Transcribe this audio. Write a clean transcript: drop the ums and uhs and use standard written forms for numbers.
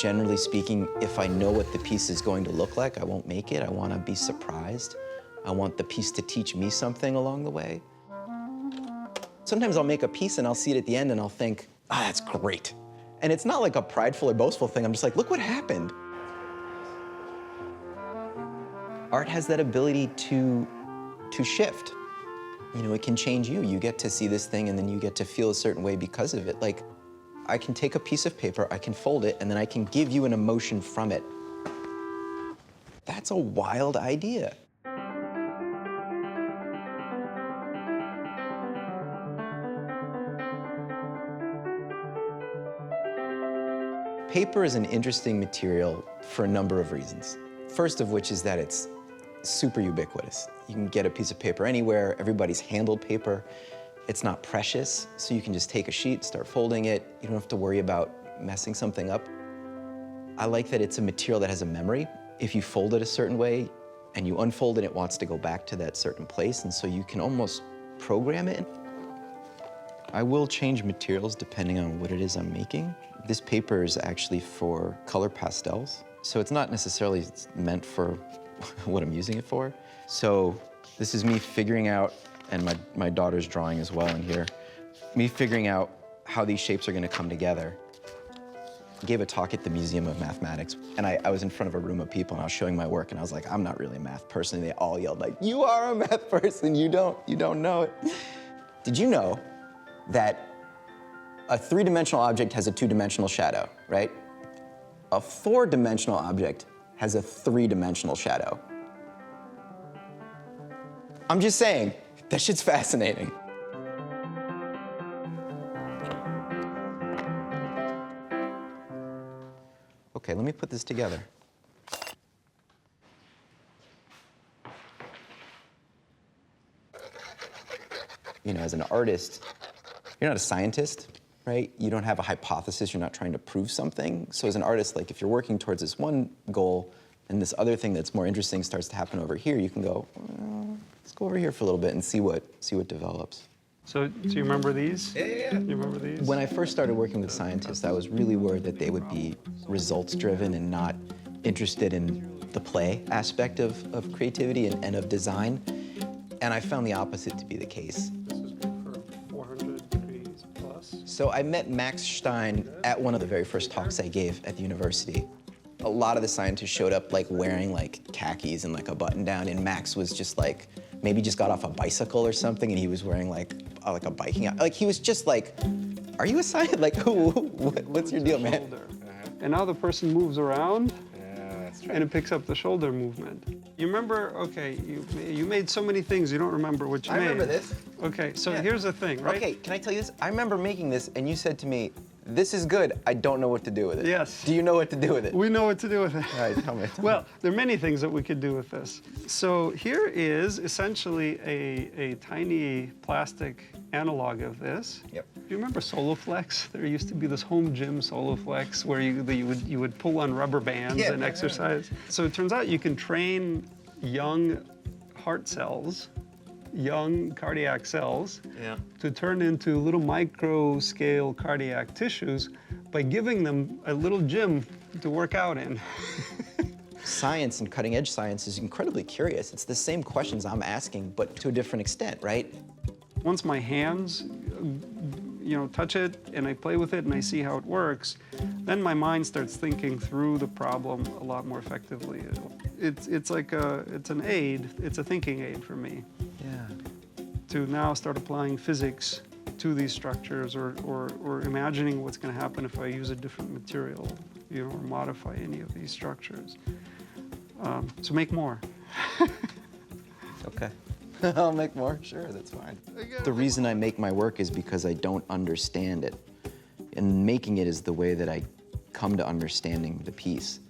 Generally speaking, if I know what the piece is going to look like, I won't make it. I want to be surprised. I want the piece to teach me something along the way. Sometimes I'll make a piece and I'll see it at the end and I'll think, ah, that's great. And it's not like a prideful or boastful thing. I'm just like, look what happened. Art has that ability to shift. You know, it can change you. You get to see this thing and then you get to feel a certain way because of it. Like, I can take a piece of paper, I can fold it, and then I can give you an emotion from it. That's a wild idea. Paper is an interesting material for a number of reasons. First of which is that it's super ubiquitous. You can get a piece of paper anywhere. Everybody's handled paper. It's not precious, so you can just take a sheet, start folding it. You don't have to worry about messing something up. I like that it's a material that has a memory. If you fold it a certain way and you unfold it, it wants to go back to that certain place, and so you can almost program it. I will change materials depending on what it is I'm making. This paper is actually for color pastels, so it's not necessarily meant for what I'm using it for. So this is me figuring out, and my daughter's drawing as well in here, me figuring out how these shapes are gonna come together. I gave a talk at the Museum of Mathematics, and I was in front of a room of people, and I was showing my work, and I was like, I'm not really a math person, and they all yelled like, you are a math person, you don't know it. Did you know that a three-dimensional object has a two-dimensional shadow, right? A four-dimensional object has a three-dimensional shadow. I'm just saying, that shit's fascinating. Okay, let me put this together. You know, as an artist, you're not a scientist, right? You don't have a hypothesis, you're not trying to prove something. So as an artist, like if you're working towards this one goal and this other thing that's more interesting starts to happen over here, you can go, let's go over here for a little bit and see what develops. So do you remember these? Yeah. You remember these? When I first started working with scientists, I was really worried that they would be results-driven and not interested in the play aspect of creativity and of design. And I found the opposite to be the case. This is good for 400 degrees plus. So I met Max Shlian at one of the very first talks I gave at the university. A lot of the scientists showed up like wearing like khakis and like a button down, and Max was just like, maybe just got off a bicycle or something, and he was wearing like a biking outfit. Like he was just like, are you a scientist? Like, what's your deal, man? And now the person moves around, that's true. and it picks up the shoulder movement. You remember, okay, you made so many things, you don't remember what you made. I remember this. Okay, so Yeah. here's the thing, right? Okay, can I tell you this? I remember making this, and you said to me, this is good, I don't know what to do with it. Yes. Do you know what to do with it? We know what to do with it. All right, tell me. Well, there are many things that we could do with this. So here is essentially a tiny plastic analog of this. Yep. Do you remember Soloflex? There used to be this home gym Soloflex where you would pull on rubber bands and exercise. So it turns out you can train young heart cells, young cardiac cells, to turn into little micro-scale cardiac tissues by giving them a little gym to work out in. Science and cutting-edge science is incredibly curious. It's the same questions I'm asking, but to a different extent, right? Once my hands, touch it and I play with it and I see how it works, then my mind starts thinking through the problem a lot more effectively. It's an aid. It's a thinking aid for me. Yeah. To now start applying physics to these structures or imagining what's going to happen if I use a different material, or modify any of these structures. So make more. Okay. I'll make more, sure, that's fine. The reason I make my work is because I don't understand it. And making it is the way that I come to understanding the piece.